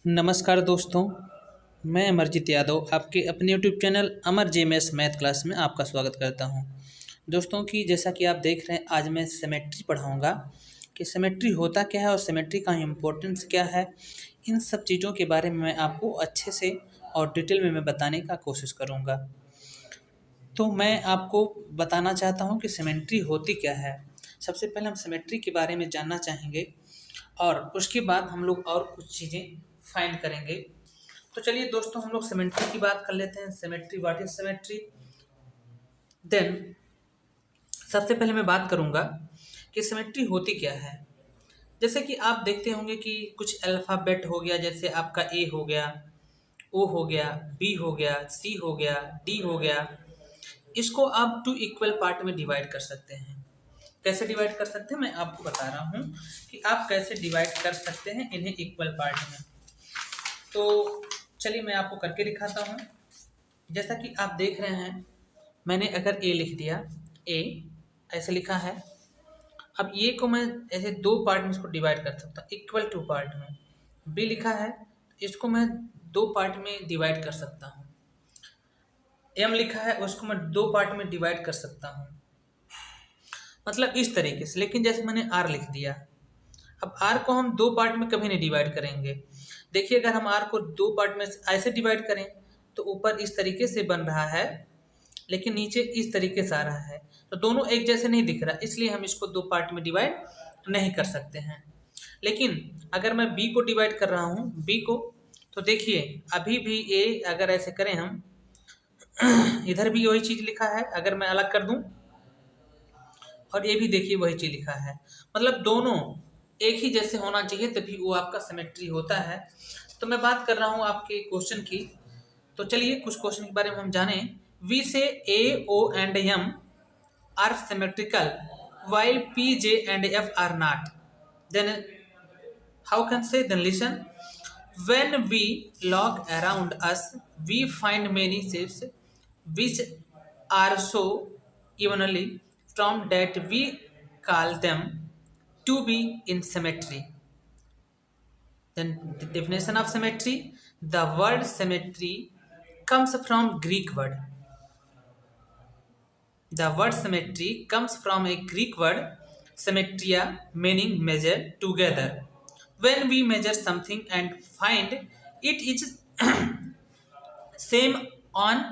नमस्कार दोस्तों, मैं अमरजीत यादव आपके अपने यूट्यूब चैनल अमर जेएमएस मैथ क्लास में आपका स्वागत करता हूं। दोस्तों कि जैसा कि आप देख रहे हैं, आज मैं सिमेट्री पढ़ाऊंगा कि सिमेट्री होता क्या है और सिमेट्री का इम्पोर्टेंस क्या है। इन सब चीज़ों के बारे में मैं आपको अच्छे से और डिटेल में मैं बताने का कोशिश करूँगा। तो मैं आपको बताना चाहता हूँ कि सिमेट्री होती क्या है। सबसे पहले हम सिमेट्री के बारे में जानना चाहेंगे और उसके बाद हम लोग और कुछ चीज़ें फाइंड करेंगे। तो चलिए दोस्तों, हम लोग सिमेट्री की बात कर लेते हैं। Symmetry, what is symmetry. Then सबसे पहले मैं बात करूंगा कि सिमेट्री होती क्या है। जैसे कि आप देखते होंगे कि कुछ अल्फ़ाबेट हो गया, जैसे आपका ए हो गया, ओ हो गया, बी हो गया, सी हो गया, डी हो गया। इसको आप टू इक्वल पार्ट में डिवाइड कर सकते हैं। कैसे डिवाइड कर सकते हैं मैं आपको बता रहा हूँ कि आप कैसे डिवाइड कर सकते हैं इन्हें इक्वल पार्ट में। तो चलिए मैं आपको करके दिखाता हूँ। जैसा कि आप देख रहे हैं, मैंने अगर ए लिख दिया, ए ऐसे लिखा है। अब ये को मैं ऐसे दो पार्ट में इसको डिवाइड कर सकता हूँ, इक्वल टू पार्ट में। बी लिखा है, इसको मैं दो पार्ट में डिवाइड कर सकता हूँ। एम लिखा है, उसको मैं दो पार्ट में डिवाइड कर सकता हूँ, मतलब इस तरीके से। लेकिन जैसे मैंने आर लिख दिया, अब आर को हम दो पार्ट में कभी नहीं डिवाइड करेंगे। देखिए, अगर हम आर को दो पार्ट में ऐसे डिवाइड करें तो ऊपर इस तरीके से बन रहा है, लेकिन नीचे इस तरीके से आ रहा है, तो दोनों एक जैसे नहीं दिख रहा, इसलिए हम इसको दो पार्ट में डिवाइड नहीं कर सकते हैं। लेकिन अगर मैं बी को डिवाइड कर रहा हूँ, बी को, तो देखिए अभी भी ए अगर ऐसे करें हम, इधर भी वही चीज़ लिखा है। अगर मैं अलग कर दूं और ये भी देखिए वही चीज़ लिखा है, मतलब दोनों एक ही जैसे होना चाहिए, तभी वो आपका सिमेट्री होता है। तो मैं बात कर रहा हूँ आपके क्वेश्चन की। तो चलिए कुछ क्वेश्चन के बारे में हम जानें। We say A, O and M are symmetrical while P, J and F are not. Then how can say? Then listen. When we look around us, we find many shapes which are so evenly formed that we call them to be in symmetry. Then the definition of symmetry. The word symmetry comes from Greek word. The word symmetry comes from a Greek word symmetria, meaning measure together. When we measure something and find it is same on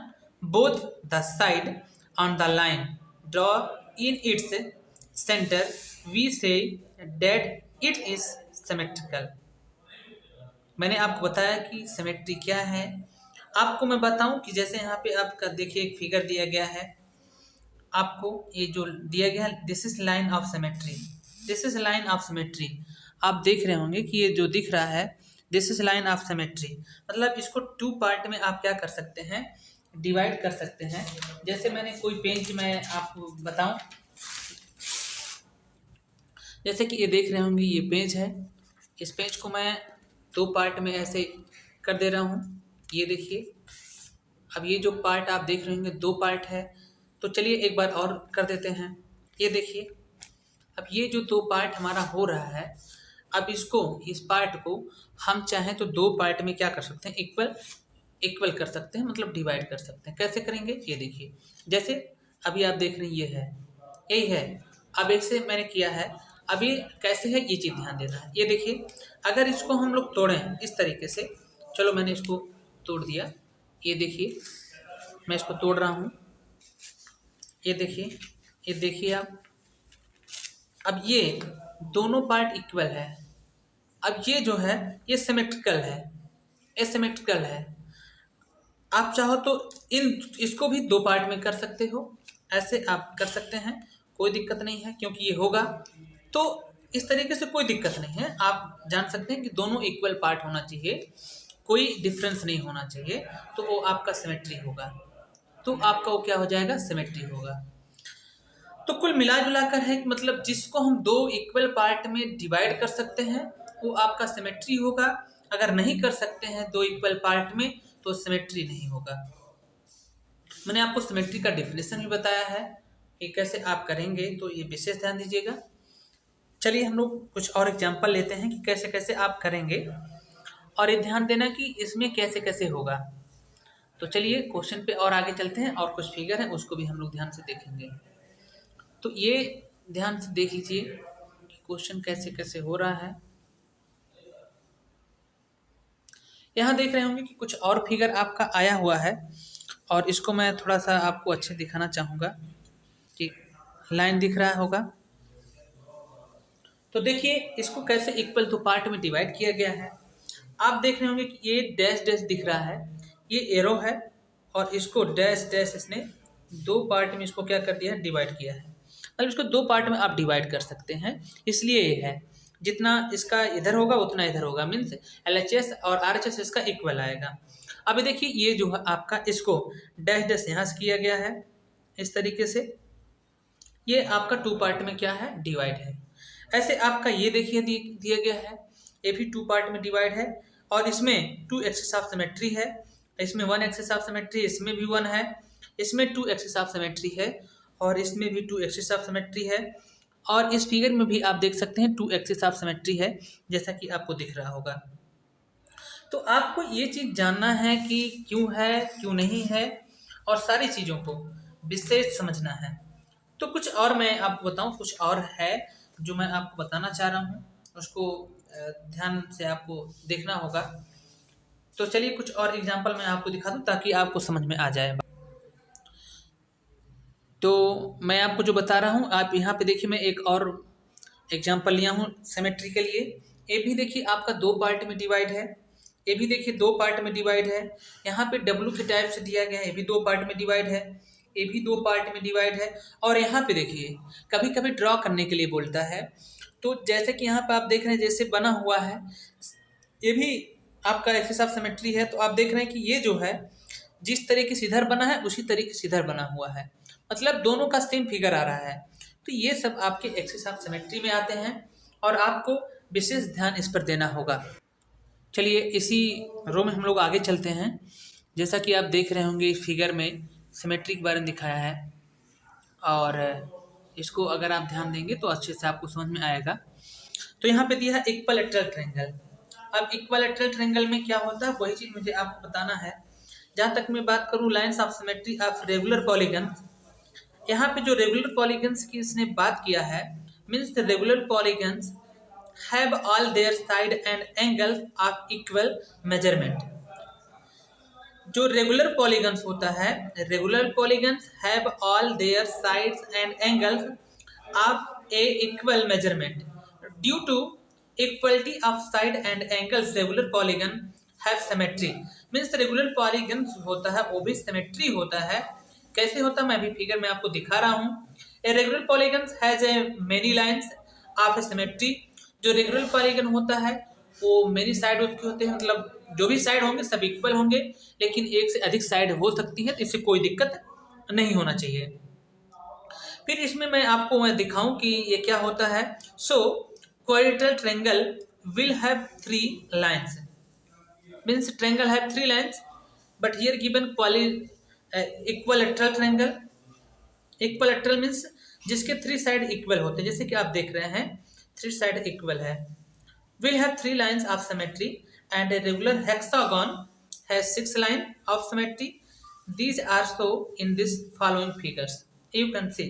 both the side on the line draw in its center, we say that it is symmetrical. मैंने आपको बताया कि symmetry क्या है। आपको मैं बताऊं कि जैसे यहाँ पे आपका देखिए एक फिगर दिया गया है, आपको ये जो दिया गया है, this is line of symmetry, this is line of symmetry. आप देख रहे होंगे कि ये जो दिख रहा है, this is line of symmetry, मतलब इसको टू पार्ट में आप क्या कर सकते हैं, डिवाइड कर सकते हैं। जैसे मैंने कोई पेज मैं आपको बताऊं, जैसे कि ये देख रहे होंगे ये पेज है, इस पेज को मैं दो पार्ट में ऐसे कर दे रहा हूँ। ये देखिए, अब ये जो पार्ट आप देख रहे होंगे दो पार्ट है। तो चलिए एक बार और कर देते हैं। ये देखिए, अब ये जो दो पार्ट हमारा हो रहा है, अब इसको, इस पार्ट को हम चाहें तो दो पार्ट में क्या कर सकते हैं, इक्वल कर सकते हैं, मतलब डिवाइड कर सकते हैं। कैसे करेंगे, ये देखिए। जैसे अभी आप देख रहे हैं ये है, यही है। अब ऐसे मैंने किया है, अब ये कैसे है ये चीज़ ध्यान देना है। ये देखिए, अगर इसको हम लोग तोड़ें इस तरीके से, चलो मैंने इसको तोड़ दिया। ये देखिए, मैं इसको तोड़ रहा हूँ। ये देखिए, ये देखिए आप, अब ये दोनों पार्ट इक्वल है। अब ये जो है ये सिमेट्रिकल है, एसिमेट्रिकल है। आप चाहो तो इसको भी दो पार्ट में कर सकते हो, ऐसे आप कर सकते हैं, कोई दिक्कत नहीं है, क्योंकि ये होगा तो इस तरीके से कोई दिक्कत नहीं है। आप जान सकते हैं कि दोनों इक्वल पार्ट होना चाहिए, कोई डिफरेंस नहीं होना चाहिए, तो वो आपका सिमेट्री होगा। तो आपका वो क्या हो जाएगा, सिमेट्री होगा। तो कुल मिला जुला कर है कि मतलब जिसको हम दो इक्वल पार्ट में डिवाइड कर सकते हैं वो आपका सिमेट्री होगा। अगर नहीं कर सकते हैं दो इक्वल पार्ट में तो सिमेट्री नहीं होगा। मैंने आपको सिमेट्री का डेफिनेशन भी बताया है कि कैसे आप करेंगे, तो ये विशेष ध्यान दीजिएगा। चलिए हम लोग कुछ और एग्जांपल लेते हैं कि कैसे कैसे आप करेंगे। और ये ध्यान देना कि इसमें कैसे कैसे होगा। तो चलिए क्वेश्चन पे और आगे चलते हैं, और कुछ फिगर हैं उसको भी हम लोग ध्यान से देखेंगे। तो ये ध्यान से देख लीजिए कि क्वेश्चन कैसे कैसे हो रहा है। यहाँ देख रहे होंगे कि कुछ और फिगर आपका आया हुआ है, और इसको मैं थोड़ा सा आपको अच्छे दिखाना चाहूँगा कि लाइन दिख रहा होगा। तो देखिए इसको कैसे इक्वल टू पार्ट में डिवाइड किया गया है। आप देख रहे होंगे कि ये डैश डैश दिख रहा है, ये एरो है, और इसको डैश डैश इसने दो पार्ट में इसको क्या कर दिया है, डिवाइड किया है। मतलब इसको दो पार्ट में आप डिवाइड कर सकते हैं, इसलिए ये है। जितना इसका इधर होगा उतना इधर होगा, मीन्स LHS और RHS इसका इक्वल आएगा। अभी देखिए ये जो है आपका, इसको डैश डैश यहाँ से किया गया है इस तरीके से, ये आपका टू पार्ट में क्या है, डिवाइड है। ऐसे आपका ये देखिए दिया गया है, ये भी टू पार्ट में डिवाइड है, और इसमें टू एक्सिस ऑफ सिमेट्री है, इसमें वन एक्सिस ऑफ सिमेट्री, इसमें भी वन है, इसमें टू एक्सिस ऑफ सिमेट्री है, और इसमें भी टू एक्सिस ऑफ सिमेट्री है, और इस फिगर में भी आप देख सकते हैं टू एक्सिस ऑफ सिमेट्री है, जैसा कि आपको दिख रहा होगा। तो आपको ये चीज़ जानना है कि क्यों है क्यों नहीं है, और सारी चीज़ों को विशेष समझना है। तो कुछ और मैं आपको बताऊं, कुछ और है जो मैं आपको बताना चाह रहा हूं, उसको ध्यान से आपको देखना होगा। तो चलिए कुछ और एग्जांपल मैं आपको दिखा दूं ताकि आपको समझ में आ जाए। तो मैं आपको जो बता रहा हूं, आप यहाँ पे देखिए, मैं एक और एग्जांपल लिया हूं सिमेट्री के लिए। ये भी देखिए आपका दो पार्ट में डिवाइड है, ये भी देखिए दो पार्ट में डिवाइड है। यहाँ पे डब्लू के टाइप से दिया गया है, ये भी दो पार्ट में डिवाइड है, ये भी दो पार्ट में डिवाइड है। और यहाँ पे देखिए कभी कभी ड्रॉ करने के लिए बोलता है, तो जैसे कि यहाँ पे आप देख रहे हैं जैसे बना हुआ है, ये भी आपका एक्सिस ऑफ सिमेट्री है। तो आप देख रहे हैं कि ये जो है जिस तरीके से इधर बना है उसी तरीके से इधर बना हुआ है, मतलब दोनों का सेम फिगर आ रहा है। तो ये सब आपके एक्सिस ऑफ सिमेट्री में आते हैं, और आपको विशेष ध्यान इस पर देना होगा। चलिए इसी रो में हम लोग आगे चलते हैं। जैसा कि आप देख रहे होंगे इस फिगर में सिमेट्री के बारे में दिखाया है, और इसको अगर आप ध्यान देंगे तो अच्छे से आपको समझ में आएगा। तो यहाँ पे दिया है इक्विलैटरल ट्रायंगल। अब इक्विलैटरल ट्रायंगल में क्या होता है वही चीज़ मुझे आपको बताना है। जहाँ तक मैं बात करूँ lines of symmetry of regular polygons, यहाँ पे जो रेगुलर पॉलीगन्स की इसने बात किया है, means the regular polygons have all their side and angles of equal measurement. जो रेगुलर पॉलीगन्स होता है, regular polygons have all their sides and angles of a equal measurement due to equality of side and angles regular polygon have symmetry. Means regular polygon होता है वो भी symmetry होता है। कैसे होता है मैं अभी फिगर में आपको दिखा रहा हूँ। ए regular polygon has a many lines of symmetry. जो रेगुलर पॉलीगन होता है वो मेनी साइड उसके होते हैं, मतलब जो भी साइड होंगे सब इक्वल होंगे, लेकिन एक से अधिक साइड हो सकती है, तो इससे कोई दिक्कत नहीं होना चाहिए। फिर इसमें मैं आपको दिखाऊं कि ये क्या होता है। So quadrilateral triangle will have three lines, means triangle have three lines, but here given equilateral triangle. Equilateral means जिसके थ्री साइड इक्वल होते हैं, जैसे कि आप देख रहे हैं थ्री साइड इक्वल है। will have three lines of symmetry and a regular hexagon has 6 lines of symmetry. These are so in this following figures. You can see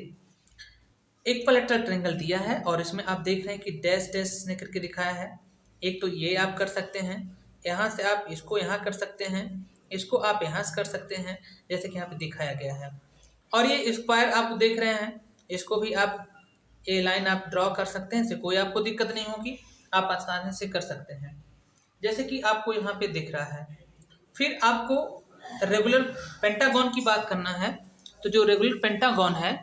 equilateral triangle दिया है, और इसमें आप देख रहे हैं कि डैश डैश ने करके दिखाया है। एक तो ये आप कर सकते हैं, यहाँ से आप इसको यहाँ कर सकते हैं, इसको आप यहाँ से कर सकते हैं, जैसे कि यहाँ पे दिखाया गया है। और ये स्क्वायर आप देख रहे हैं, इसको भी आप ये लाइन आप ड्रॉ कर सकते हैं, इससे कोई आपको दिक्कत नहीं होगी, आप आसानी से कर सकते हैं, जैसे कि आपको यहाँ पे दिख रहा है। फिर आपको रेगुलर पेंटागन की बात करना है, तो जो रेगुलर पेंटागन है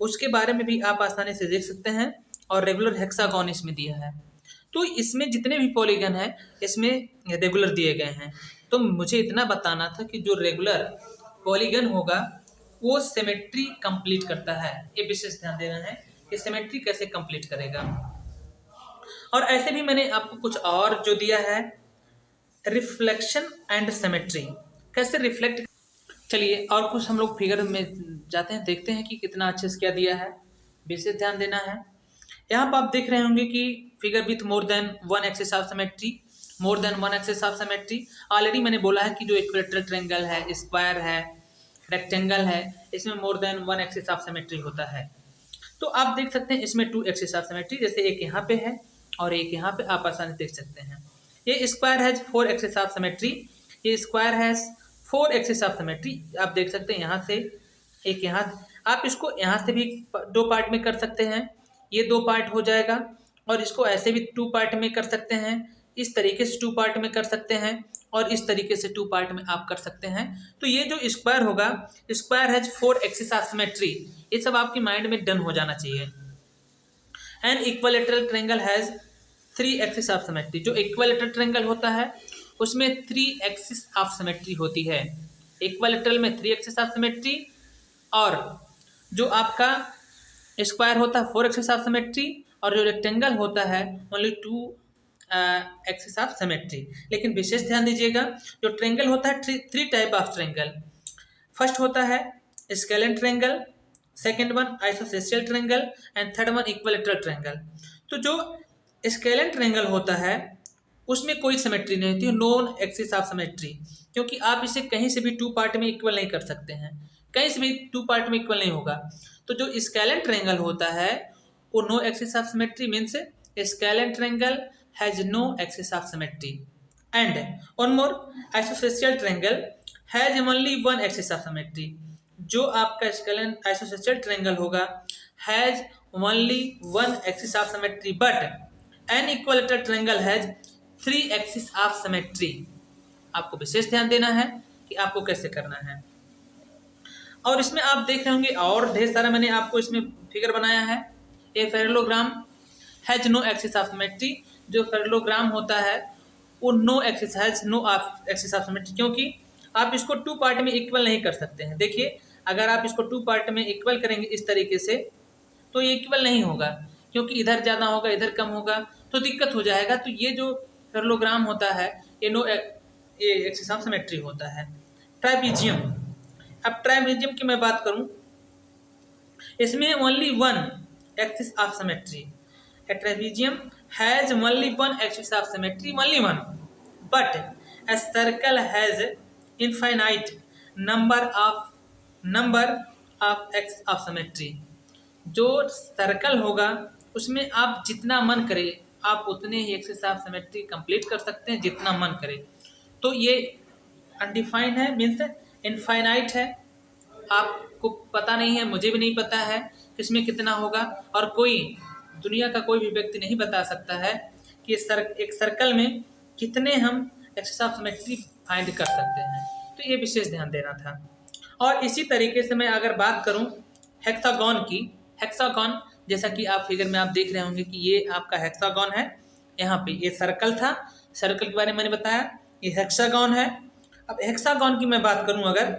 उसके बारे में भी आप आसानी से देख सकते हैं, और रेगुलर हेक्सागन इसमें दिया है। तो इसमें जितने भी पॉलीगन है इसमें रेगुलर दिए गए हैं। तो मुझे इतना बताना था कि जो रेगुलर पॉलीगन होगा वो सिमेट्री कंप्लीट करता है। ये विशेष ध्यान देना है कि सिमेट्री कैसे कंप्लीट करेगा। और ऐसे भी मैंने आपको कुछ और जो दिया है, रिफ्लेक्शन एंड सिमेट्री, कैसे रिफ्लेक्ट। चलिए और कुछ हम लोग फिगर में जाते हैं, देखते हैं कि कितना अच्छे से क्या दिया है, विशेष ध्यान देना है। यहाँ पर आप देख रहे होंगे कि figure with more than one axis of symmetry, more than one axis of symmetry. Already मैंने बोला है कि जो इक्विलेटरल ट्रायंगल है, स्क्वायर है, रेक्टेंगल है, इसमें more than one axis of symmetry होता है। तो आप देख सकते हैं इसमें टू एक्सिस ऑफ सिमेट्री, जैसे एक यहाँ पे है और एक यहाँ पे, आप आसानी देख सकते हैं। ये square has four axis of symmetry, ये square has four axis of symmetry. आप देख सकते हैं यहाँ से एक, यहाँ आप इसको यहाँ से भी दो पार्ट में कर सकते हैं, ये दो पार्ट हो जाएगा, और इसको ऐसे भी टू पार्ट में कर सकते हैं, इस तरीके से टू पार्ट में कर सकते हैं, और इस तरीके से टू पार्ट में आप कर सकते हैं। तो ये जो स्क्वायर होगा, square has four axis of symmetry, ये सब आपके माइंड में डन हो जाना चाहिए। And equilateral triangle has three axis of symmetry. जो इक्विलेटरल ट्रायंगल होता है उसमें थ्री एक्सिस ऑफ सिमेट्री होती है। इक्विलेटरल में थ्री एक्सिस ऑफ सिमेट्री, और जो आपका स्क्वायर होता है फोर एक्सिस ऑफ सिमेट्री, और जो रेक्टेंगल होता है only two axis of symmetry. लेकिन विशेष ध्यान दीजिएगा, जो ट्रायंगल होता है three type of triangle. First होता है scalene triangle, second one isosceles triangle, and third one equilateral triangle. तो जो स्केलेन ट्रायंगल होता है उसमें कोई सिमेट्री नहीं होती, नॉन एक्सिस ऑफ सिमेट्री, क्योंकि आप इसे कहीं से भी टू पार्ट में इक्वल नहीं कर सकते हैं, कहीं से भी टू पार्ट में इक्वल नहीं होगा। तो जो स्केलेन ट्रायंगल होता है वो no axis of symmetry, means scalene triangle has no axis of symmetry. And one more, isosceles triangle has only one axis of symmetry. जो आपका स्केलेन आइसोसेसियल ट्रायंगल होगा has only one axis of symmetry, but an equilateral triangle has three axis of symmetry. आपको विशेष ध्यान देना है कि आपको कैसे करना है। और इसमें आप देख रहे होंगे और ढेर सारा मैंने आपको इसमें फिगर बनाया है। A parallelogram has no axis of symmetry. जो पैरेललोग्राम होता है वो no axis has no axis of symmetry, क्योंकि आप इसको टू पार्ट में इक्वल नहीं कर सकते हैं। देखिए, अगर आप इसको टू पार्ट में इक्वल करेंगे इस तरीके से तो ये इक्वल नहीं होगा, क्योंकि इधर ज़्यादा होगा इधर कम होगा तो दिक्कत हो जाएगा। तो ये जो पैरेललोग्राम होता है ये एक्सिस ऑफ सिमेट्री होता है। ट्राइपीजियम, अब ट्राइपीजियम की मैं बात करूं, इसमें only one axis of symmetry. A trapezium has only one axis of symmetry, only one. But a circle has infinite number of axis of symmetry. जो सर्कल होगा उसमें आप जितना मन करे आप उतने ही एक्सिस ऑफ सिमेट्री कंप्लीट कर सकते हैं, जितना मन करे। तो ये अनडिफाइंड है, मीन्स इनफाइनाइट है, आपको पता नहीं है, मुझे भी नहीं पता है इसमें कितना होगा, और कोई दुनिया का कोई भी व्यक्ति नहीं बता सकता है कि एक सर्कल में कितने हम एक्सिस ऑफ सिमेट्री फाइंड कर सकते हैं। तो ये विशेष ध्यान देना था। और इसी तरीके से मैं अगर बात करूं हेक्सागोन की, हेक्सागोन जैसा कि आप फिगर में आप देख रहे होंगे कि ये आपका हेक्सागोन है। यहाँ पे ये सर्कल था, सर्कल के बारे में मैंने बताया, ये हेक्सागोन है। अब हेक्सागोन की मैं बात करूं अगर,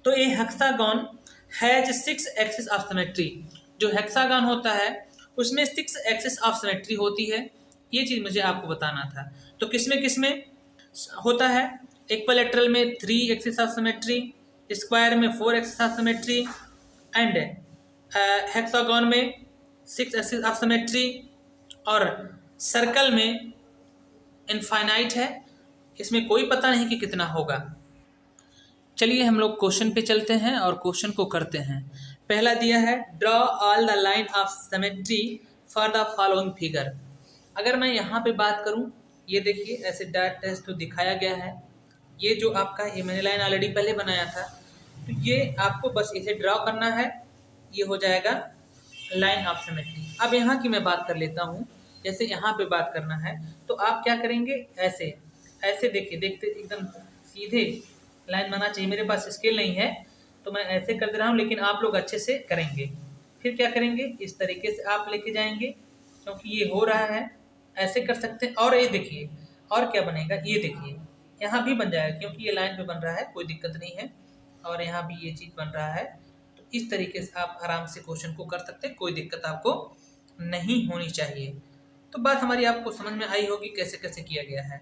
तो ये hexagon has six axis of symmetry. जो हेक्सागन होता है उसमें सिक्स एक्सिस ऑफ सिमेट्री होती है। ये चीज़ मुझे आपको बताना था। तो किसमें होता है, इक्विलेटरल में three axis of symmetry, square में four axis of symmetry, and hexagon में सिक्स एक्सिस ऑफ सिमेट्री, और सर्कल में इनफाइनाइट है, इसमें कोई पता नहीं कि कितना होगा। चलिए हम लोग क्वेश्चन पे चलते हैं और क्वेश्चन को करते हैं। पहला दिया है draw all the line of symmetry for the following figure. अगर मैं यहाँ पे बात करूँ, ये देखिए ऐसे डॉट टेस्ट तो दिखाया गया है। ये जो आपका ये मैंने लाइन ऑलरेडी पहले बनाया था, तो ये आपको बस इसे ड्रॉ करना है, ये हो जाएगा लाइन ऑफ सिमेट्री। अब यहाँ की मैं बात कर लेता हूँ, जैसे यहाँ पे बात करना है तो आप क्या करेंगे, ऐसे ऐसे देखिए, देखते एकदम सीधे लाइन बना चाहिए। मेरे पास स्केल नहीं है तो मैं ऐसे कर दे रहा हूँ, लेकिन आप लोग अच्छे से करेंगे। फिर क्या करेंगे, इस तरीके से आप लेके जाएंगे, क्योंकि ये हो रहा है, ऐसे कर सकते हैं। और ये देखिए और क्या बनेगा, ये देखिए यहाँ भी बन जाएगा, क्योंकि ये लाइन पे बन रहा है, कोई दिक्कत नहीं है। और यहाँ भी ये चीज़ बन रहा है। तो इस तरीके से आप आराम से क्वेश्चन को कर सकते हैं, कोई दिक्कत आपको नहीं होनी चाहिए। तो बात हमारी आपको समझ में आई होगी कैसे कैसे किया गया है।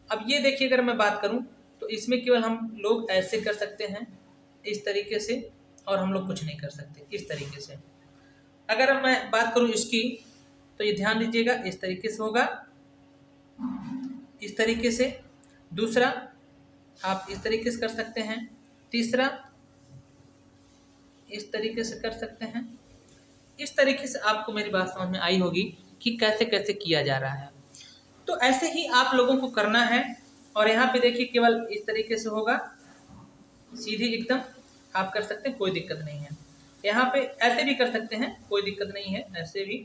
अब ये देखिए, अगर मैं बात करूँ तो इसमें केवल हम लोग ऐसे कर सकते हैं इस तरीके से, और हम लोग कुछ नहीं कर सकते इस तरीके से। अगर मैं बात करूं इसकी, तो ये ध्यान दीजिएगा, इस तरीके से होगा, इस तरीके से, दूसरा आप इस तरीके से कर सकते हैं, तीसरा इस तरीके से कर सकते हैं। इस तरीके से आपको मेरी बात समझ में आई होगी कि कैसे कैसे किया जा रहा है। तो ऐसे ही आप लोगों को करना है। और यहाँ पे देखिए केवल इस तरीके से होगा, सीधी एकदम आप कर सकते हैं, कोई दिक्कत नहीं है। यहाँ पे ऐसे भी कर सकते हैं, कोई दिक्कत नहीं है, ऐसे भी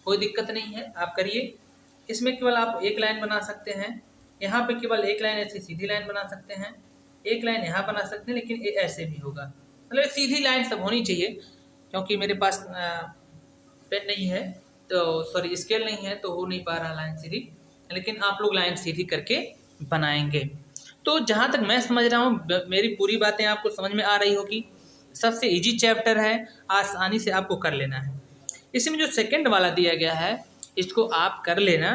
कोई दिक्कत नहीं है, आप करिए। इसमें केवल आप एक लाइन बना सकते हैं, यहाँ पे केवल एक लाइन ऐसी सीधी लाइन बना सकते हैं, एक लाइन यहाँ बना सकते हैं, लेकिन ये ऐसे भी होगा। मतलब सीधी लाइन सब होनी चाहिए, क्योंकि मेरे पास पेन नहीं है तो सॉरी स्केल नहीं है तो हो नहीं पा रहा लाइन सीधी, लेकिन आप लोग लाइन सीधी करके बनाएंगे। तो जहाँ तक मैं समझ रहा हूँ, मेरी पूरी बातें आपको समझ में आ रही होगी। सबसे इजी चैप्टर है, आसानी से आपको कर लेना है। इसमें जो सेकंड वाला दिया गया है इसको आप कर लेना।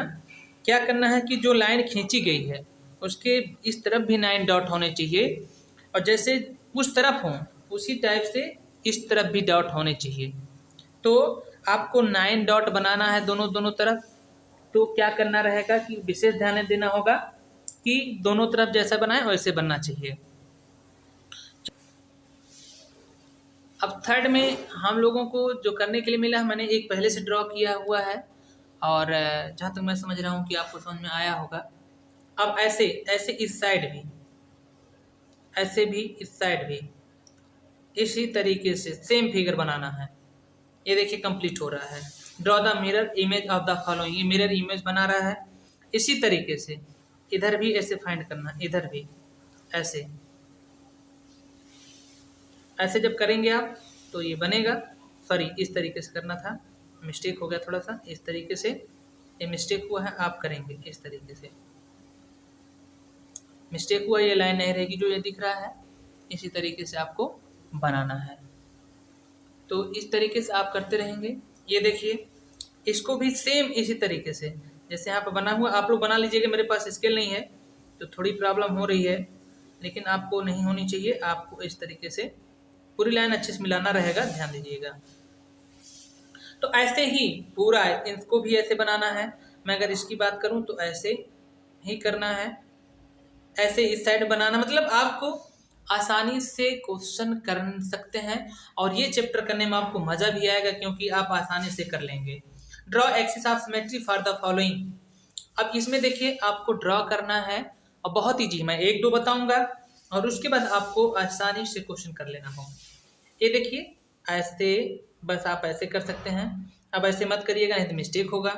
क्या करना है कि जो लाइन खींची गई है उसके इस तरफ भी 9 डॉट होने चाहिए, और जैसे उस तरफ हों उसी टाइप से इस तरफ भी डॉट होने चाहिए। तो आपको 9 डॉट बनाना है दोनों तरफ। तो क्या करना रहेगा कि विशेष ध्यान देना होगा कि दोनों तरफ जैसा बनाए वैसे बनना चाहिए। अब थर्ड में हम लोगों को जो करने के लिए मिला है, मैंने एक पहले से ड्रॉ किया हुआ है, और जहाँ तक मैं समझ रहा हूँ कि आपको समझ में आया होगा। अब ऐसे ऐसे इस साइड भी, ऐसे भी इस साइड भी इसी तरीके से सेम फिगर बनाना है। ये देखिए कंप्लीट हो रहा है। Draw the mirror image of the following, ये मिरर इमेज बना रहा है। इसी तरीके से इधर भी ऐसे फाइंड करना, इधर भी ऐसे ऐसे जब करेंगे आप तो ये बनेगा। सॉरी इस तरीके से करना था, मिस्टेक हो गया थोड़ा सा, इस तरीके से ये मिस्टेक हुआ है, आप करेंगे इस तरीके से। मिस्टेक हुआ, ये लाइन नहीं रहेगी जो ये दिख रहा है, इसी तरीके से आपको बनाना है। तो इस तरीके से आप करते रहेंगे। ये देखिए इसको भी सेम इसी तरीके से जैसे यहाँ पर बना हुआ आप लोग बना लीजिएगा। मेरे पास स्केल नहीं है तो थोड़ी प्रॉब्लम हो रही है, लेकिन आपको नहीं होनी चाहिए। आपको इस तरीके से पूरी लाइन अच्छे से मिलाना रहेगा, ध्यान दीजिएगा। तो ऐसे ही पूरा इसको भी ऐसे बनाना है। मैं अगर इसकी बात करूं तो ऐसे ही करना है, ऐसे इस साइड बनाना। मतलब आपको आसानी से क्वेश्चन कर सकते हैं, और ये चैप्टर करने में आपको मज़ा भी आएगा क्योंकि आप आसानी से कर लेंगे। Draw axis of symmetry for the following. अब इसमें देखिए आपको ड्रॉ करना है, और बहुत ईजी, मैं एक दो बताऊंगा और उसके बाद आपको आसानी से क्वेश्चन कर लेना हो। ये देखिए ऐसे, बस आप ऐसे कर सकते हैं। अब ऐसे मत करिएगा नहीं तो मिस्टेक होगा।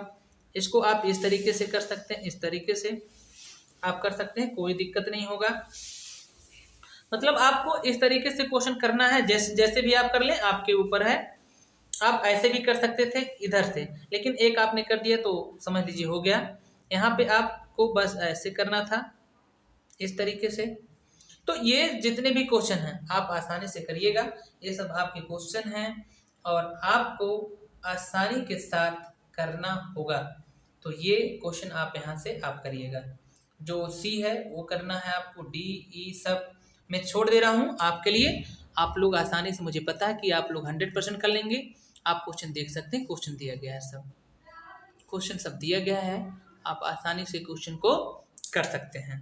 इसको आप इस तरीके से कर सकते हैं, इस तरीके से आप कर सकते हैं, कोई दिक्कत नहीं होगा। मतलब आपको इस तरीके से क्वेश्चन करना है, जैसे जैसे भी आप कर लें आपके ऊपर है। आप ऐसे भी कर सकते थे इधर से, लेकिन एक आपने कर दिया तो समझ लीजिए हो गया। यहाँ पे आपको बस ऐसे करना था, इस तरीके से। तो ये जितने भी क्वेश्चन हैं आप आसानी से करिएगा। ये सब आपके क्वेश्चन हैं और आपको आसानी के साथ करना होगा। तो ये क्वेश्चन आप यहाँ से आप करिएगा। जो सी है वो करना है आपको, डी ई सब मैं छोड़ दे रहा हूँ आपके लिए। आप लोग आसानी से, मुझे पता है कि आप लोग 100% कर लेंगे। आप क्वेश्चन देख सकते हैं, क्वेश्चन दिया गया है, सब क्वेश्चन सब दिया गया है, आप आसानी से क्वेश्चन को कर सकते हैं।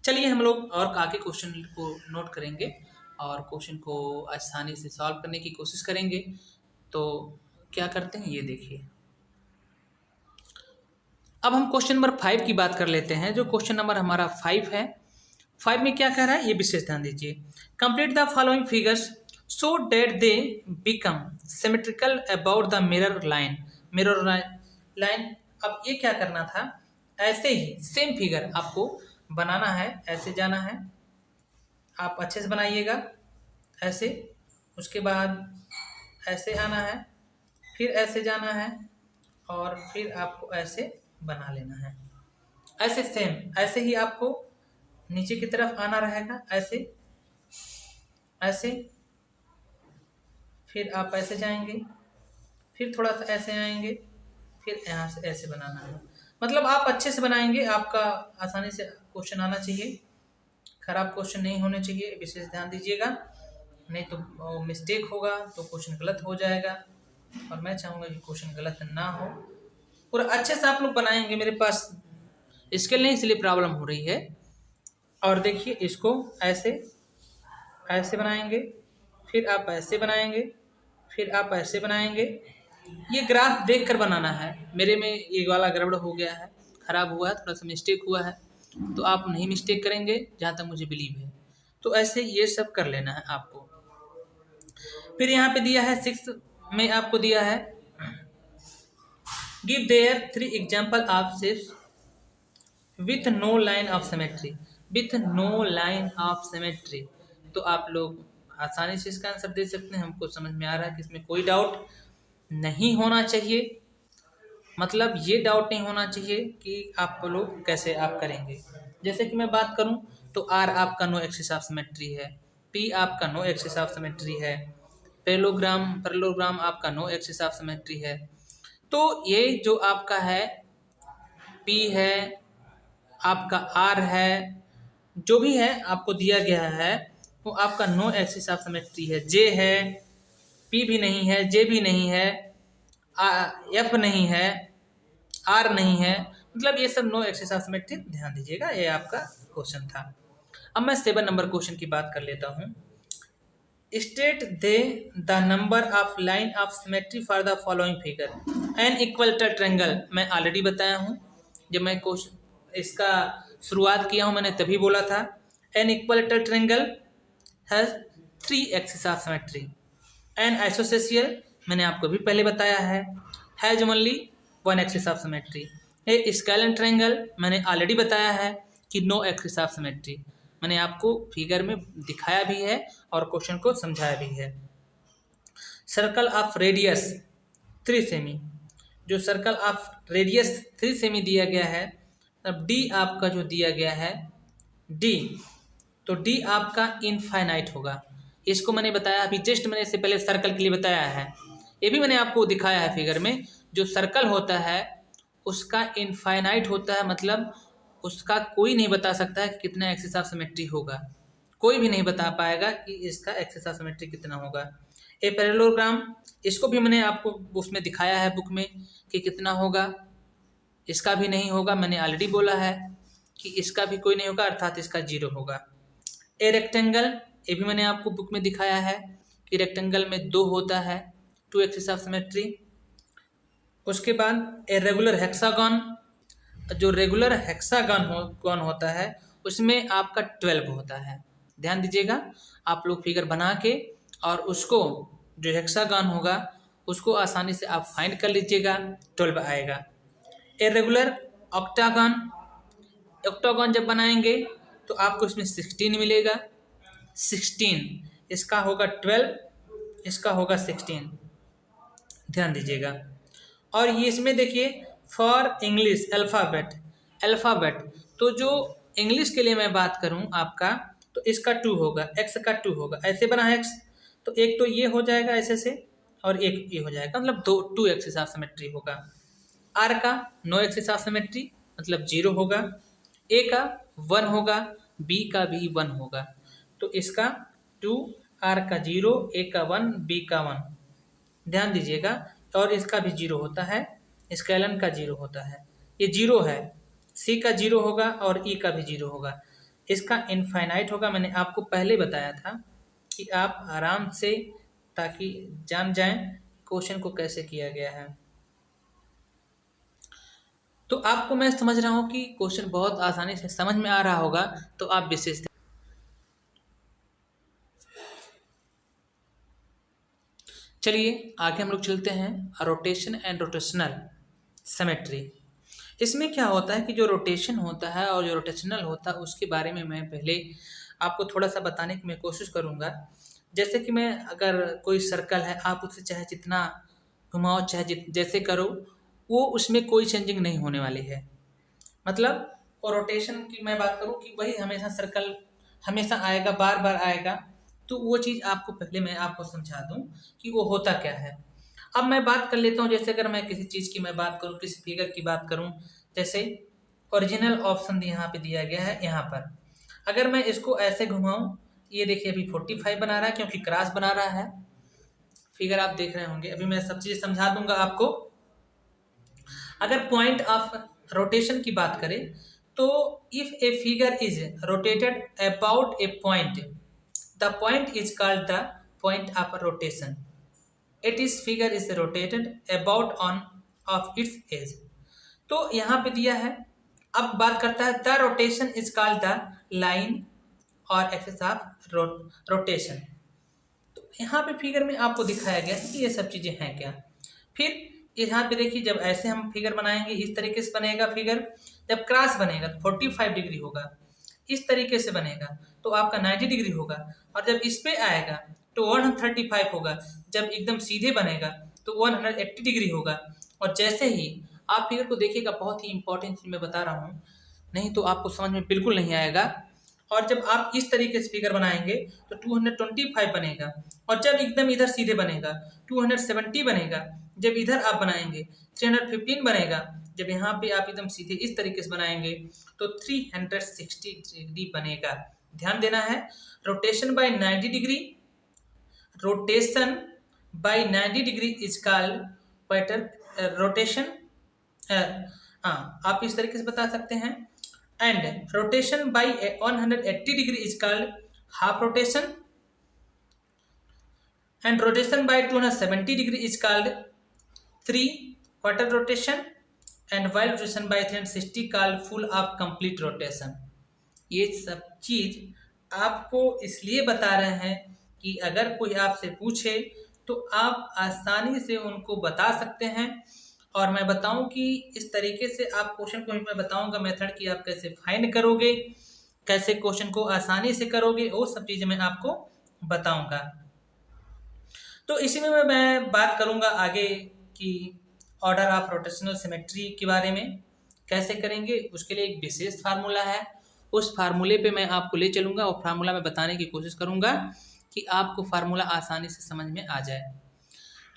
चलिए हम लोग और आगे क्वेश्चन को नोट करेंगे और क्वेश्चन को आसानी से सॉल्व करने की कोशिश करेंगे। तो क्या करते हैं ये देखिए। अब हम क्वेश्चन नंबर 5 की बात कर लेते हैं। जो क्वेश्चन नंबर हमारा 5 है, 5 में क्या कह रहा है ये विशेष ध्यान दीजिए। Complete the following figures so that they become symmetrical about the mirror line. Mirror line, अब ये क्या करना था, ऐसे ही सेम फिगर आपको बनाना है। ऐसे जाना है, आप अच्छे से बनाइएगा ऐसे, उसके बाद ऐसे आना है, फिर ऐसे जाना है, और फिर आपको ऐसे बना लेना है। ऐसे सेम ऐसे ही आपको नीचे की तरफ आना रहेगा, ऐसे ऐसे, फिर आप ऐसे जाएंगे, फिर थोड़ा सा ऐसे आएंगे, फिर यहाँ से ऐसे बनाना है। मतलब आप अच्छे से बनाएंगे, आपका आसानी से क्वेश्चन आना चाहिए, खराब क्वेश्चन नहीं होने चाहिए, विशेष ध्यान दीजिएगा। नहीं तो मिस्टेक होगा तो क्वेश्चन गलत हो जाएगा, और मैं चाहूँगा कि क्वेश्चन गलत ना हो। और अच्छे से आप लोग बनाएंगे। मेरे पास स्केल नहीं, इसलिए प्रॉब्लम हो रही है। और देखिए इसको ऐसे ऐसे बनाएंगे, फिर आप ऐसे बनाएंगे, फिर आप ऐसे बनाएंगे। ये ग्राफ देख कर बनाना है। मेरे में ये वाला गड़बड़ हो गया है, खराब हुआ है, थोड़ा सा मिस्टेक हुआ है, तो आप नहीं मिस्टेक करेंगे जहाँ तक मुझे बिलीव है। तो ऐसे ये सब कर लेना है आपको। फिर यहाँ पे दिया है 6 में आपको दिया है give there 3 example of shapes with no line of symmetry. With no line of symmetry, तो आप लोग आसानी से इसका आंसर दे सकते हैं। हमको समझ में आ रहा है कि इसमें कोई डाउट नहीं होना चाहिए, मतलब ये डाउट नहीं होना चाहिए कि आप लोग कैसे आप करेंगे। जैसे कि मैं बात करूं तो आर आपका नो एक्सिस ऑफ सिमेट्री है, पी आपका नो एक्सिस ऑफ सिमेट्री है, पैरेललोग्राम आपका नो एक्सिस ऑफ सिमेट्री है। तो ये जो आपका है पी है, आपका आर है, जो भी है आपको दिया गया है वो आपका नो एक्सिस ऑफ सिमेट्री है। जे है, पी भी नहीं है, जे भी नहीं है, एफ नहीं है, आर नहीं है, मतलब ये सब नो एक्सिस ऑफ सिमेट्री। ध्यान दीजिएगा, ये आपका क्वेश्चन था। अब मैं 7 नंबर क्वेश्चन की बात कर लेता हूँ। State they the number of line of symmetry for the following figure. N equilateral triangle मैं ऑलरेडी बताया हूँ, जब मैं क्वेश्चन इसका शुरुआत किया हूँ मैंने तभी बोला था। An equilateral triangle has 3 axis of symmetry. An isosceles मैंने आपको भी पहले बताया has only 1 axis of symmetry. A scalene triangle मैंने ऑलरेडी बताया है कि नो एक्सिस ऑफ सिमेट्री, मैंने आपको फिगर में दिखाया भी है और क्वेश्चन को समझाया भी है। सर्कल ऑफ रेडियस 3 सेमी, जो सर्कल ऑफ रेडियस 3 सेमी दिया गया है, तब डी आपका जो दिया गया है डी, तो डी आपका इनफाइनाइट होगा। इसको मैंने बताया अभी जस्ट, मैंने इससे पहले सर्कल के लिए बताया है, ये भी मैंने आपको दिखाया है फिगर में। जो सर्कल होता है उसका इनफाइनाइट होता है, मतलब उसका कोई नहीं बता सकता है कि कितना एक्सिस ऑफ सिमेट्री होगा, कोई भी नहीं बता पाएगा कि इसका एक्सिस ऑफ सिमेट्री कितना होगा। ए पैरेललोग्राम, इसको भी मैंने आपको उसमें दिखाया है बुक में कि कितना होगा, इसका भी नहीं होगा, मैंने ऑलरेडी बोला है कि इसका भी कोई नहीं होगा, अर्थात इसका 0 होगा। ए रेक्टेंगल, ये भी मैंने आपको बुक में दिखाया है कि रेक्टेंगल में 2 होता है, 2 एक्सिस ऑफ सिमेट्री। उसके बाद ए रेगुलर हेक्सागन, जो रेगुलर हेक्सागन होता है उसमें आपका 12 होता है। ध्यान दीजिएगा, आप लोग फिगर बना के और उसको जो हेक्सागन होगा उसको आसानी से आप फाइंड कर लीजिएगा, 12 आएगा। ए रेगुलर ऑक्टागन, ऑक्टागन जब बनाएंगे तो आपको इसमें 16 मिलेगा, 16, इसका होगा 12, इसका होगा 16, ध्यान दीजिएगा। और ये इसमें देखिए फॉर इंग्लिश अल्फ़ाबेट, तो जो इंग्लिश के लिए मैं बात करूं आपका, तो इसका 2 होगा, एक्स का 2 होगा, ऐसे बना है एक्स, तो एक तो ये हो जाएगा ऐसे से और एक ये हो जाएगा, मतलब 2 एक्सिस ऑफ सिमेट्री होगा। आर का नो एक्सिस ऑफ सिमेट्री मतलब 0 होगा, ए का 1 होगा, बी का भी 1 होगा, तो इसका 2, आर का 0, ए का 1, बी का 1, ध्यान दीजिएगा। और इसका भी 0 होता है, स्केलन का 0 होता है, ये 0 है, सी का 0 होगा और ई का भी 0 होगा, इसका इनफाइनाइट होगा। मैंने आपको पहले बताया था कि आप आराम से, ताकि जान जाएं क्वेश्चन को कैसे किया गया है। तो आपको मैं समझ रहा हूँ कि क्वेश्चन बहुत आसानी से समझ में आ रहा होगा, तो आप विशेष चलिए आगे हम लोग चलते हैं रोटेशन एंड रोटेशनल सिमेट्री। इसमें क्या होता है कि जो रोटेशन होता है और जो रोटेशनल होता है उसके बारे में मैं पहले आपको थोड़ा सा बताने की मैं कोशिश करूँगा। जैसे कि मैं अगर कोई सर्कल है, आप उससे चाहे जितना घुमाओ, चाहे जैसे करो, वो उसमें कोई चेंजिंग नहीं होने वाली है। मतलब और रोटेशन की मैं बात करूँ कि वही हमेशा सर्कल हमेशा आएगा, बार बार आएगा, तो वो चीज़ आपको पहले मैं आपको समझा दूं कि वो होता क्या है। अब मैं बात कर लेता हूँ, जैसे अगर मैं किसी चीज़ की मैं बात करूँ, किसी फिगर की बात करूँ, जैसे ओरिजिनल ऑप्शन यहाँ पे दिया गया है, यहाँ पर अगर मैं इसको ऐसे घुमाऊँ, ये देखिए अभी 45 बना रहा है क्योंकि क्रॉस बना रहा है, फिगर आप देख रहे होंगे, अभी मैं सब चीज़ समझा दूंगा आपको। अगर पॉइंट ऑफ रोटेशन की बात करें तो if a figure is rotated about a point, the point is called the point of rotation. It is figure is rotated about on of its edge. तो यहाँ पे दिया है, अब बात करता है the rotation is called the line और एक्सिस ऑफ रोटेशन। तो यहाँ पे फिगर में आपको दिखाया गया है कि ये सब चीजें हैं क्या। फिर यहाँ पे देखिए, जब ऐसे हम फिगर बनाएंगे इस तरीके से बनेगा फिगर। जब क्रॉस बनेगा तो 45 डिग्री होगा, इस तरीके से बनेगा तो आपका 90 डिग्री होगा। और जब इस पे आएगा तो 135 होगा। जब एकदम सीधे बनेगा तो 180 डिग्री होगा। और जैसे ही आप फिगर को देखिएगा, बहुत ही इंपॉर्टेंट चीज मैं बता रहा हूँ, नहीं तो आपको समझ में बिल्कुल नहीं आएगा। और जब आप इस तरीके से फिगर बनाएंगे तो 225 बनेगा। और जब एकदम इधर सीधे बनेगा 270 बनेगा। जब इधर आप बनाएंगे 315 बनेगा। जब यहाँ पे आप एकदम सीधे इस तरीके से बनाएंगे तो 360 डिग्री बनेगा। ध्यान देना है, rotation bye 90 degree, rotation bye 90 degree is called quarter rotation. आप इस तरीके से बता सकते हैं। And rotation bye 180 degree is called half rotation. And rotation bye 270 degree is called 3 quarter rotation. And while rotation bye 360 called full of complete rotation. ये सब चीज आपको इसलिए बता रहे हैं कि अगर कोई आपसे पूछे तो आप आसानी से उनको बता सकते हैं। और मैं बताऊं कि इस तरीके से आप क्वेश्चन को मैं बताऊंगा मेथड कि आप कैसे फाइंड करोगे, कैसे क्वेश्चन को आसानी से करोगे, वो सब चीजें मैं आपको बताऊंगा। तो इसी में मैं बात करूंगा आगे कि ऑर्डर ऑफ रोटेशनल सिमेट्री के बारे में कैसे करेंगे। उसके लिए एक विशेष फार्मूला है, उस फार्मूले पे मैं आपको ले चलूंगा और फार्मूला में बताने की कोशिश करूंगा कि आपको फार्मूला आसानी से समझ में आ जाए।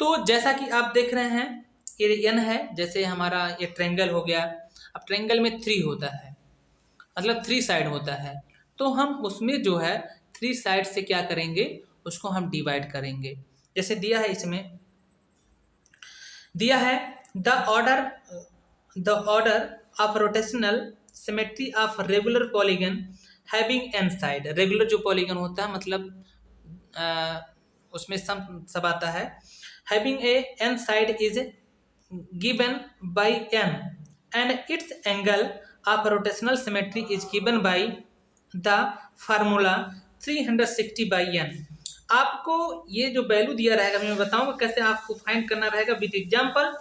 तो जैसा कि आप देख रहे हैं, ये एन है, जैसे हमारा ये ट्रायंगल हो गया। अब ट्रायंगल में 3 होता है, मतलब 3 साइड होता है। तो हम उसमें जो है 3 साइड से क्या करेंगे, उसको हम डिवाइड करेंगे। जैसे दिया है, इसमें दिया है the order of rotational symmetry of regular polygon having N side. Regular जो पॉलीगन होता है, मतलब उसमें सब आता है। Having a N side is given by N and its angle of rotational symmetry is given by the formula 360 by N. आपको ये जो वैल्यू दिया रहेगा, मैं बताऊंगा कैसे आपको फाइंड करना रहेगा विद एग्जांपल।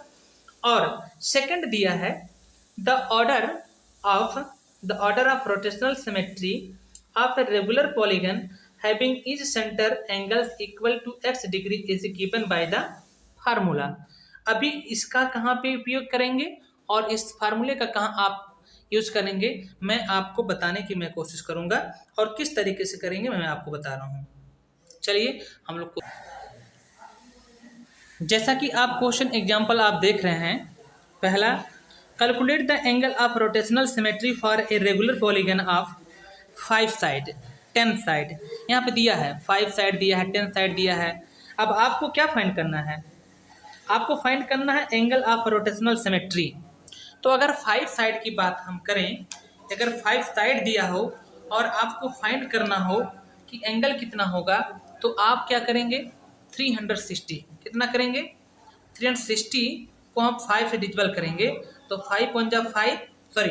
और सेकंड दिया है the order of rotational symmetry of a regular polygon having each centre angles equal to x degree is given by the formula. अभी इसका कहाँ पे उपयोग करेंगे और इस फार्मूले का कहाँ आप यूज करेंगे, मैं आपको बताने की मैं कोशिश करूंगा। और किस तरीके से करेंगे मैं आपको बता रहा हूँ। चलिए हम लोग को, जैसा कि आप क्वेश्चन एग्जांपल आप देख रहे हैं, पहला calculate the angle of rotational symmetry for a regular polygon of 5 side 10 side. यहाँ पे दिया है 5 साइड दिया है, 10 साइड दिया है। अब आपको क्या फाइंड करना है, आपको फाइंड करना है एंगल ऑफ रोटेशनल सिमेट्री। तो अगर 5 साइड की बात हम करें, अगर 5 साइड दिया हो और आपको फाइंड करना हो कि एंगल कितना होगा, तो आप क्या करेंगे 360, कितना करेंगे 360 को हम 5 से डिविजल करेंगे तो 5 1 जा 5 सॉरी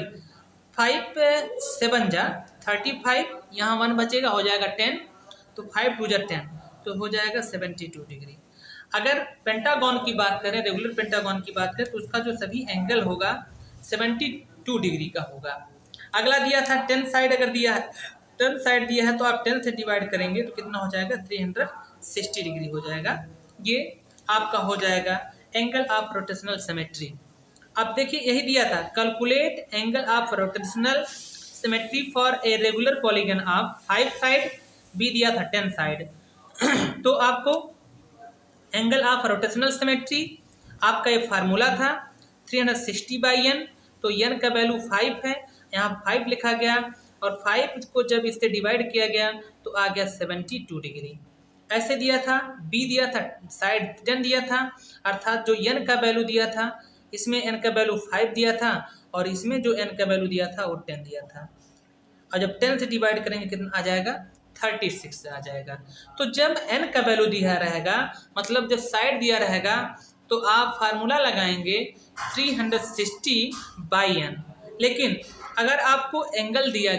5 7 जा 35, यहाँ 1 बचेगा, हो जाएगा 10, तो 5 2 जा 10, तो हो जाएगा 72 डिग्री। अगर पेंटागन की बात करें, रेगुलर पेंटागन की बात करें, तो उसका जो सभी एंगल होगा 72 डिग्री का होगा। अगला दिया था 10 साइड, अगर दिया है 10 साइड दिया है तो आप 10 से डिवाइड करेंगे तो कितना हो जाएगा 360 डिग्री हो जाएगा। ये आपका हो जाएगा एंगल ऑफ रोटेशनल सिमेट्री। अब देखिए यही दिया था, calculate angle of rotational symmetry for a regular polygon of 5 side, B दिया था 10 साइड। तो आपको एंगल ऑफ रोटेशनल सिमेट्री आपका ये फार्मूला था 360 बाई एन। तो एन का वैल्यू 5 है, यहाँ 5 लिखा गया और 5 को जब इससे डिवाइड किया गया तो आ गया 72 डिग्री। ऐसे दिया था, बी दिया था साइड 10 दिया था, अर्थात जो एन का वैल्यू दिया था इसमें एन का वैल्यू 5 दिया था और इसमें जो n का वैल्यू दिया था वो 10 दिया था। और जब 10 से डिवाइड करेंगे कितना आ जाएगा, 36 से आ जाएगा। तो जब n का वैल्यू दिया रहेगा, मतलब जब साइड दिया रहेगा, तो आप फार्मूला लगाएंगे 360/n। लेकिन अगर आपको एंगल दिया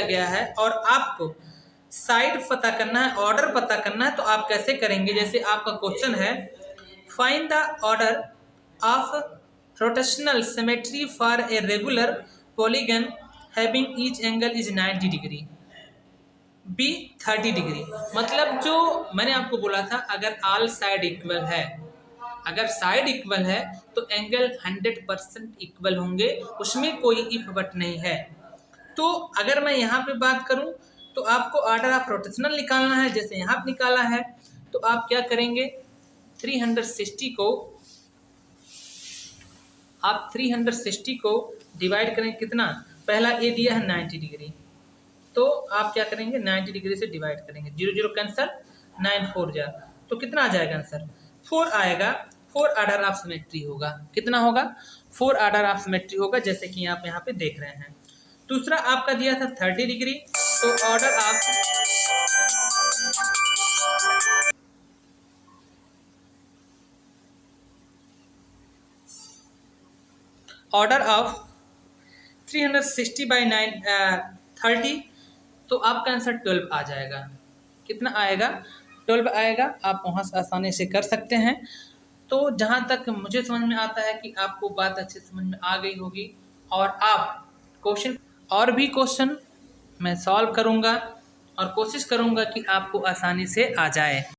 गया है और आपको साइड पता करना है, ऑर्डर पता करना है, तो आप कैसे करेंगे? जैसे आपका क्वेश्चन है, find the order of rotational symmetry for a regular polygon having each angle is 90 degree, B 30 degree. मतलब जो मैंने आपको बोला था, अगर ऑल साइड इक्वल है, अगर साइड इक्वल है तो एंगल 100% इक्वल होंगे, उसमें कोई इफ बट नहीं है। तो अगर मैं यहाँ पे बात करूँ तो आपको ऑर्डर ऑफ रोटेशनल निकालना है, जैसे यहाँ पे निकाला है, तो आप क्या करेंगे, 360 को डिवाइड करेंगे कितना, पहला ए दिया है 90 डिग्री, तो आप क्या करेंगे 90 डिग्री से डिवाइड करेंगे, 0 0 कैंसल, 9 4 जा, तो कितना आ जाएगा आंसर, 4 आएगा। 4 ऑर्डर ऑफ सिमेट्री होगा, कितना होगा, 4 ऑर्डर ऑफ सिमेट्री होगा, जैसे कि आप यहाँ पे देख रहे हैं। दूसरा आपका दिया था 30 डिग्री, तो ऑर्डर ऑफ 360/30, तो आपका आंसर 12 आ जाएगा। कितना आएगा, 12 आएगा। आप वहाँ से आसानी से कर सकते हैं। तो जहाँ तक मुझे समझ में आता है कि आपको बात अच्छे समझ में आ गई होगी, और आप और भी क्वेश्चन मैं सॉल्व करूँगा और कोशिश करूँगा कि आपको आसानी से आ जाए।